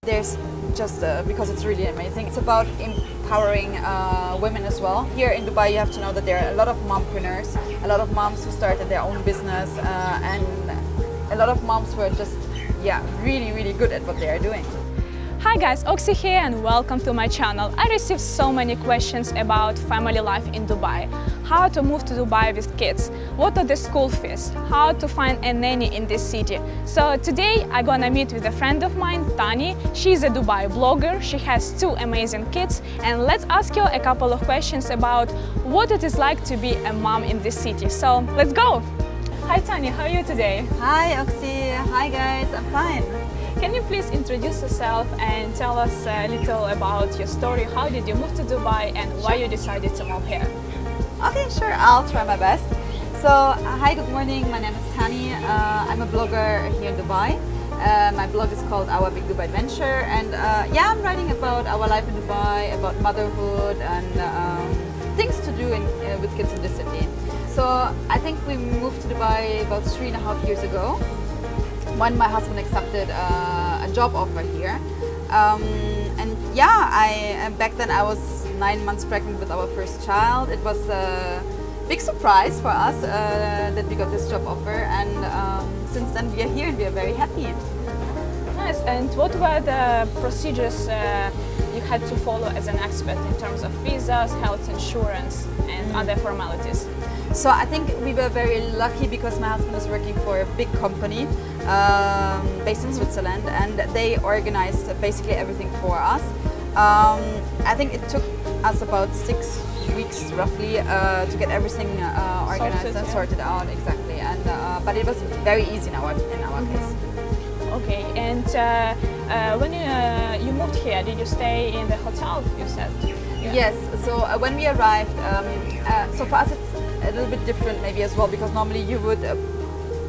There's just because it's really amazing. It's about empowering women as well. Here in Dubai, you have to know that there are a lot of mompreneurs, a lot of moms who started their own business, and a lot of moms who are just, really good at what they are doing. Hi guys, Oxy here and welcome to my channel. I received so many questions about family life in Dubai. How to move to Dubai with kids, what are the school fees, how to find a nanny in this city. So today I'm gonna meet with a friend of mine, Tani. She's a Dubai blogger, she has two amazing kids, and let's ask her a couple of questions about what it is like to be a mom in this city. So let's go! Hi Tani, how are you today? Hi Oxy, hi guys, I'm fine. Can you please introduce yourself and tell us a little about your story? How did you move to Dubai and why you decided to move here? Okay, sure, I'll try my best. So, hi, good morning, my name is Tani. I'm a blogger here in Dubai. My blog is called Our Big Dubai Adventure, and I'm writing about our life in Dubai, about motherhood and things to do with kids in the city. So, I think we moved to Dubai about 3.5 years ago, when my husband accepted a job offer here. Back then I was 9 months pregnant with our first child. It was a big surprise for us that we got this job offer, and since then we are here and we are very happy. Nice. And what were the procedures you had to follow as an expat in terms of visas, health insurance and other formalities? So I think we were very lucky because my husband is working for a big company based in Switzerland, and they organized basically everything for us. I think it took us about 6 weeks roughly to get everything organized and sorted out, exactly. And but it was very easy in our case. Okay, and when you moved here, did you stay in the hotel, you said? Yeah. Yes, so when we arrived, so for us it's a little bit different maybe as well, because normally you would,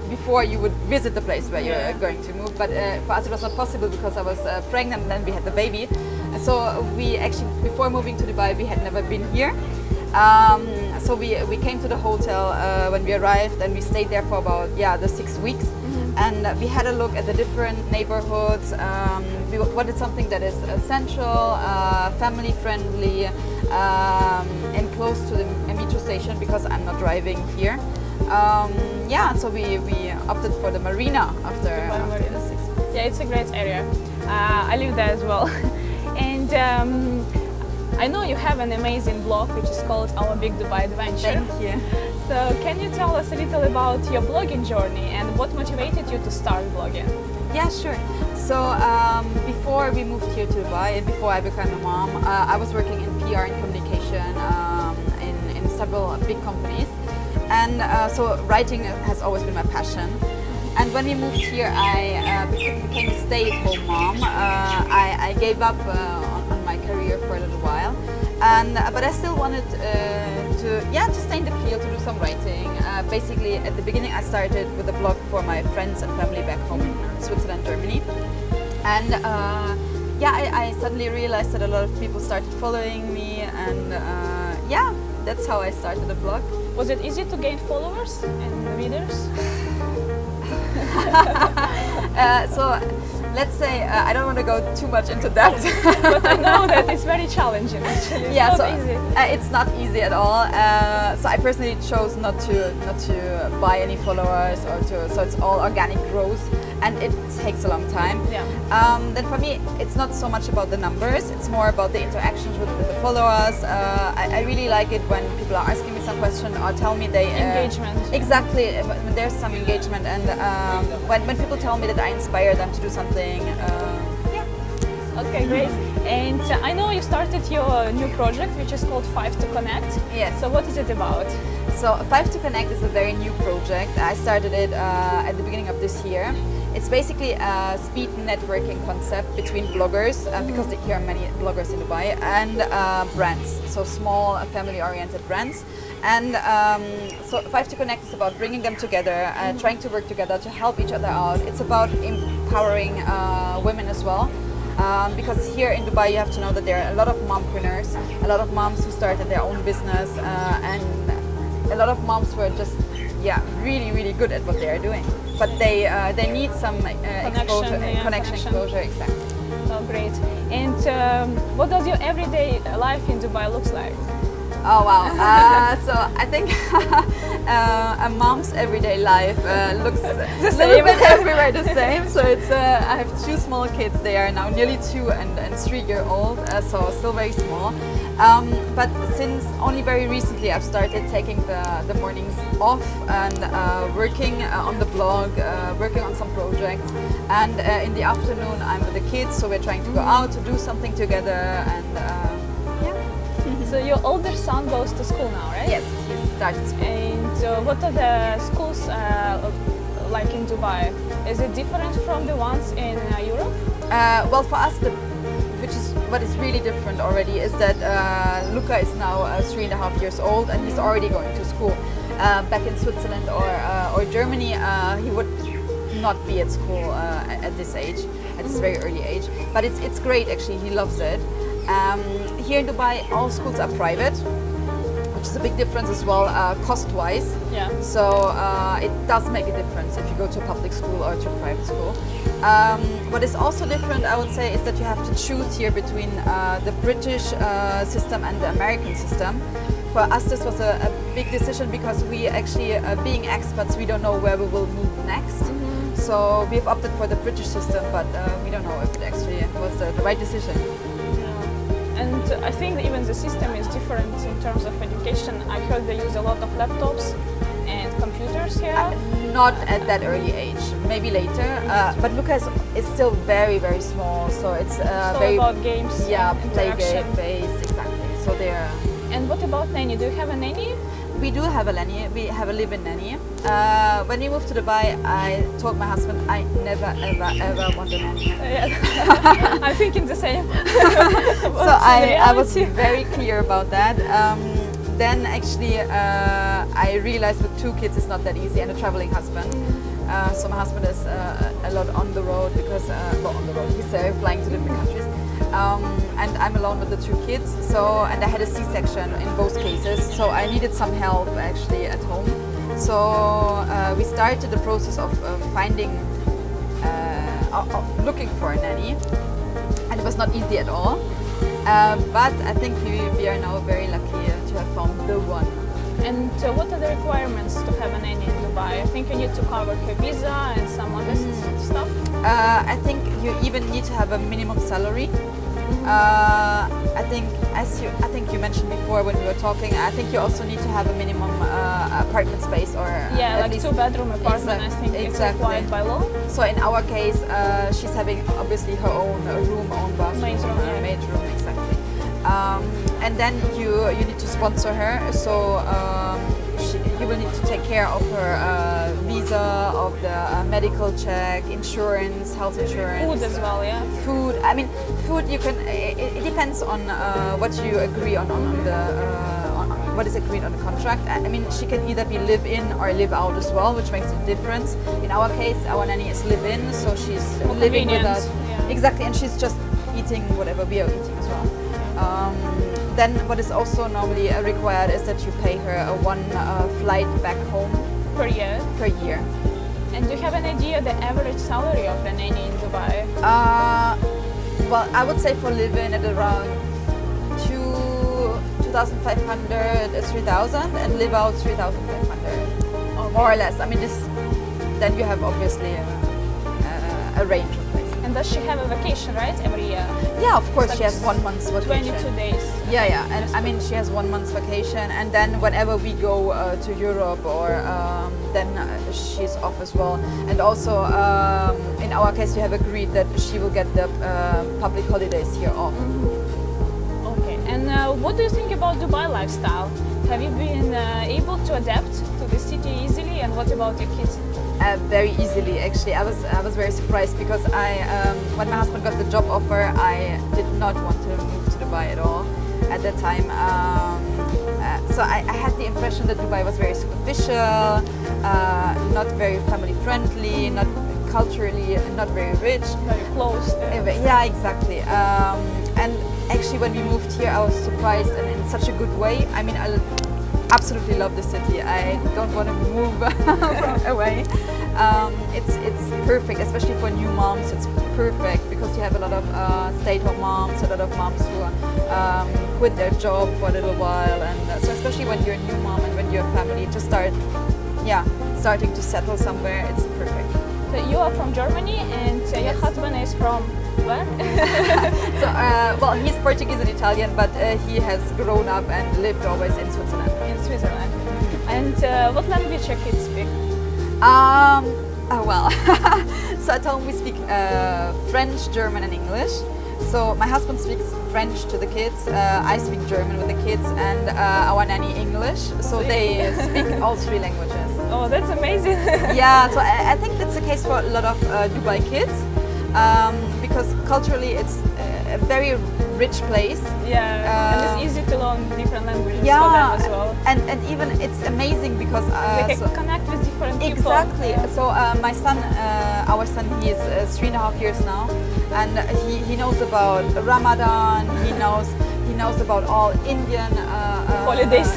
before you would visit the place where you're going to move, but for us it was not possible because I was pregnant and then we had the baby. So we actually, before moving to Dubai, we had never been here. So we came to the hotel when we arrived, and we stayed there for about the 6 weeks. And we had a look at the different neighborhoods. We wanted something that is central, family friendly, and close to the metro station because I'm not driving here. So we opted for the marina after the 6 weeks. Yeah, it's a great area. I live there as well. And I know you have an amazing blog which is called Our Big Dubai Adventure. Thank you. So can you tell us a little about your blogging journey and what motivated you to start blogging? Yeah, sure. So before we moved here to Dubai and before I became a mom, I was working in PR and communication in several big companies. And so writing has always been my passion. And when we moved here, I became a stay-at-home mom. I gave up on my career for a little while, but I still wanted to stay in the field, to do some writing. Basically, at the beginning, I started with a blog for my friends and family back home in Switzerland, Germany, and I suddenly realized that a lot of people started following me, and that's how I started the blog. Was it easy to gain followers and readers? So let's say I don't want to go too much into that, but I know that it's very challenging. Actually, it's not easy. It's not easy at all. So I personally chose not to buy any followers so it's all organic growth, and it takes a long time. Yeah. Then for me, it's not so much about the numbers; it's more about the interactions with the followers. I really like it when people are asking me some question or tell me they engagement. Exactly, when there's some engagement, and when people tell me that I inspire them to do something. Okay, great. And I know you started your new project, which is called 5 to Connect. Yes. So what is it about? So 5 to Connect is a very new project. I started it at the beginning of this year. It's basically a speed networking concept between bloggers, because here are many bloggers in Dubai, and brands, so small family-oriented brands. And so 5 to Connect is about bringing them together, trying to work together to help each other out. It's about empowering women as well. Because here in Dubai you have to know that there are a lot of mompreneurs, a lot of moms who started their own business, and a lot of moms who are just really good at what they are doing. But they need some exposure, connection, exposure, exactly. Oh, great. And what does your everyday life in Dubai looks like? Oh wow! So I think a mom's everyday life looks a little bit everywhere the same. So it's I have two small kids. They are now nearly 2 and 3-year-old, so still very small. But since only very recently, I've started taking the mornings off and working on the blog, working on some projects. And in the afternoon, I'm with the kids. So we're trying to go out to do something together and. So your older son goes to school now, right? Yes, he started school. And what are the schools like in Dubai? Is it different from the ones in Europe? Well, for us, which is what is really different already, is that Luca is now 3.5 years old and he's already going to school. Back in Switzerland or Germany, he would not be at school at this age, at this very early age. But it's great actually. He loves it. Here in Dubai, all schools are private, which is a big difference as well, cost-wise. Yeah. So it does make a difference if you go to a public school or to a private school. What is also different, I would say, is that you have to choose here between the British system and the American system. For us, this was a big decision because we actually, being expats, we don't know where we will move next. So we've opted for the British system, but we don't know if it actually was the right decision. And I think that even the system is different in terms of education. I heard they use a lot of laptops and computers here. Not at that early age, maybe later. But Lucas is still very, very small, so it's very about games. Yeah, play interaction. game based, exactly. So they're. And what about nanny? Do you have a nanny? We do have a nanny. We have a live-in nanny. When we moved to Dubai, I told my husband I never, ever want a nanny. I'm thinking the same. So I was very clear about that. Then actually I realized with 2 kids it's not that easy, and a traveling husband. So my husband is a lot on the road because well, on the road, he's flying to different countries. And I'm alone with the 2 kids. So, and I had a C-section in both cases, so I needed some help actually at home. So we started the process of finding, looking for a nanny, and it was not easy at all. But I think we are now very lucky to have found the one. And what are the requirements to have a nanny in Dubai? I think you need to cover her visa and some other stuff. I think you even need to have a minimum salary. I think you mentioned before when we were talking. I think you also need to have a minimum apartment space, or yeah, at like least 2-bedroom apartment. I think it's required by law. So in our case, she's having obviously her own room, own bathroom, maid room, maid room, exactly. And then you need to sponsor her. So you will need to take care of her visa, of the medical check, insurance, health insurance. Food as well, yeah. Food. I mean, food. You can. It depends on what you agree on what is agreed on the contract. I mean, she can either be live in or live out as well, which makes a difference. In our case, our nanny is live in, so she's more living with us. Yeah. Exactly, and she's just eating whatever we are eating as well. Then what is also normally required is that you pay her one flight back home Per year. per year. And do you have an idea the average salary of a nanny in Dubai? Well, I would say for live-in at around 2,500, 3,000, and live out 3,500, more or less. I mean, then you have obviously a range of places. And does she have a vacation, right, every year? Yeah, of course, Like she has 1 month's vacation. 22 days. Yeah, and I mean, she has 1 month's vacation, and then whenever we go to Europe, or then she's off as well. And also, in our case, we have agreed that she will get the public holidays here off. Okay. And what do you think about Dubai lifestyle? Have you been able to adapt to the city easily? And what about your kids? Very easily, actually. I was very surprised because when my husband got the job offer, I did not want to move to Dubai at all at that time. So I had the impression that Dubai was very superficial, not very family friendly, not culturally, not very rich. Very closed. Yeah, exactly. And actually, when we moved here, I was surprised, and in such a good way. I mean, I absolutely love the city. I don't want to move away. It's perfect, especially for new moms. It's perfect because you have a lot of stay-at-home moms, a lot of moms who quit their job for a little while, and so especially when you're a new mom and when you're a family, just starting to settle somewhere. It's perfect. So you are from Germany, and your husband is from where? So, well, he's Portuguese and Italian, but he has grown up and lived always in Switzerland. In Switzerland. And what language your kids speak? Well, so at home we speak French, German, and English. So my husband speaks French to the kids, I speak German with the kids, and our nanny English. So they speak all three languages. Oh, that's amazing. Yeah, so I think that's the case for a lot of Dubai kids, because culturally it's a very rich place. Yeah, and it's easy to learn different languages for them as well. And even it's amazing because they can connect with different people. Exactly. So my son, our son, he is 3.5 years now, and he knows about Ramadan. He knows about all Indian holidays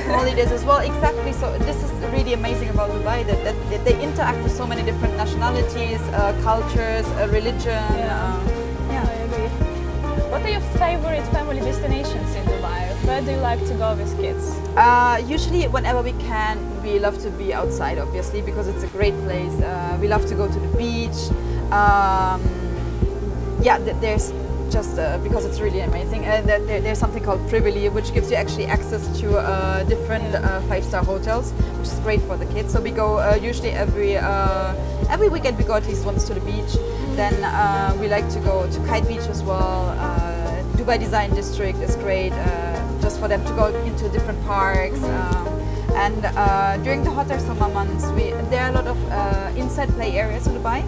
as well. Exactly. So this is really amazing about Dubai, that they interact with so many different nationalities, cultures, religion. Yeah, I agree. What are your favorite family destinations in Dubai? Where do you like to go with kids? Usually, whenever we can, we love to be outside, obviously, because it's a great place. We love to go to the beach. There's just because it's really amazing. There's something called Privily, which gives you actually access to different 5-star hotels, which is great for the kids. So we go usually every weekend. We go at least once to the beach. Then we like to go to Kite Beach as well. Dubai Design District is great, just for them to go into different parks. And during the hotter summer months, there are a lot of inside play areas in Dubai.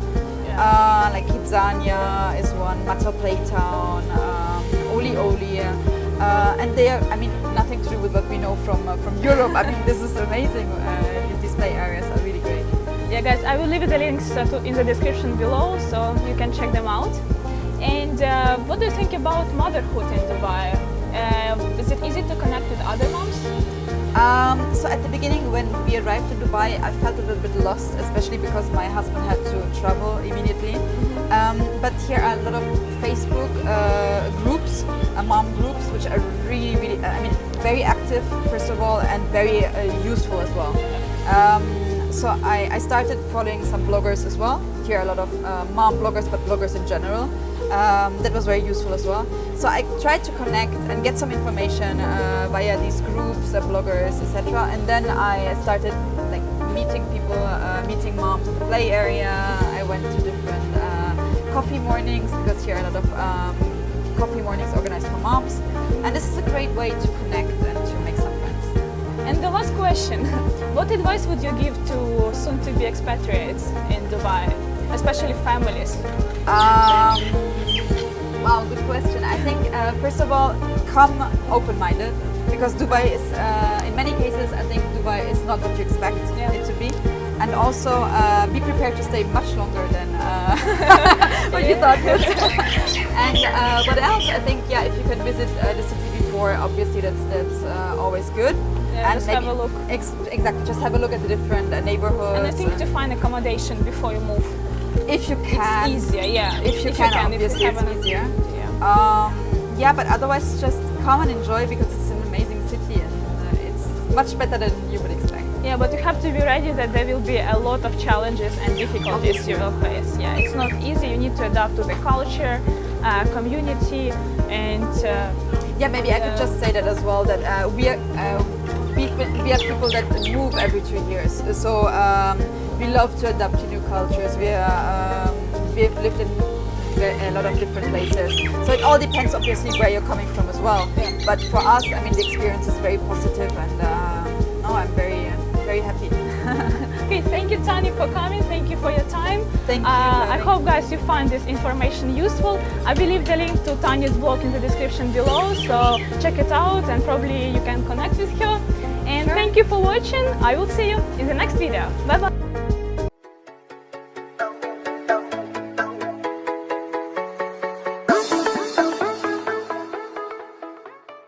Like Kidzania is one, metropolitan, Oli Oli, and they are, I mean, nothing to do with what we know from Europe. I mean, this is amazing. These play areas are really great. Yeah, guys, I will leave the links in the description below, so you can check them out. And what do you think about motherhood in Dubai? Is it easy to connect with other moms? So at the beginning, when we arrived in Dubai, I felt a little bit lost, especially because my husband had to travel immediately. But here are a lot of Facebook groups, mom groups, which are really, very active, first of all, and very useful as well. So I started following some bloggers as well. Here are a lot of mom bloggers, but bloggers in general. That was very useful as well. So I tried to connect and get some information via these groups, bloggers, etc. And then I started meeting people, meeting moms at the play area. I went to different coffee mornings, because here are a lot of coffee mornings organized for moms. And this is a great way to connect and to make some friends. And the last question, what advice would you give to soon-to-be expatriates in Dubai, especially families? Wow, good question. I think, first of all, come open-minded, because Dubai is, in many cases, I think Dubai is not what you expect it to be. And also, be prepared to stay much longer than what you thought. And what else? I think, if you can visit the city before, obviously that's always good. Yeah, and just have a look. Exactly, just have a look at the different neighborhoods. And I think to find accommodation before you move. If you can. It's easier, yeah. If you can, obviously it's easier. Yeah. But otherwise just come and enjoy, because it's an amazing city, and it's much better than you would expect. Yeah, but you have to be ready that there will be a lot of challenges and difficulties you will face. Yeah, it's not easy. You need to adapt to the culture, community, and maybe I could just say that as well, that we are people that move every 2 years. So we love to adapt to new cultures. We've lived in a lot of different places. So it all depends, obviously, where you're coming from as well. Yeah. But for us, I mean, the experience is very positive, and I'm very happy. Okay, thank you, Tanya, for coming. Thank you for your time. Thank you. I hope, guys, you find this information useful. I will leave the link to Tanya's blog in the description below, so check it out, and probably you can connect with her. And thank you for watching. I will see you in the next video. Bye bye.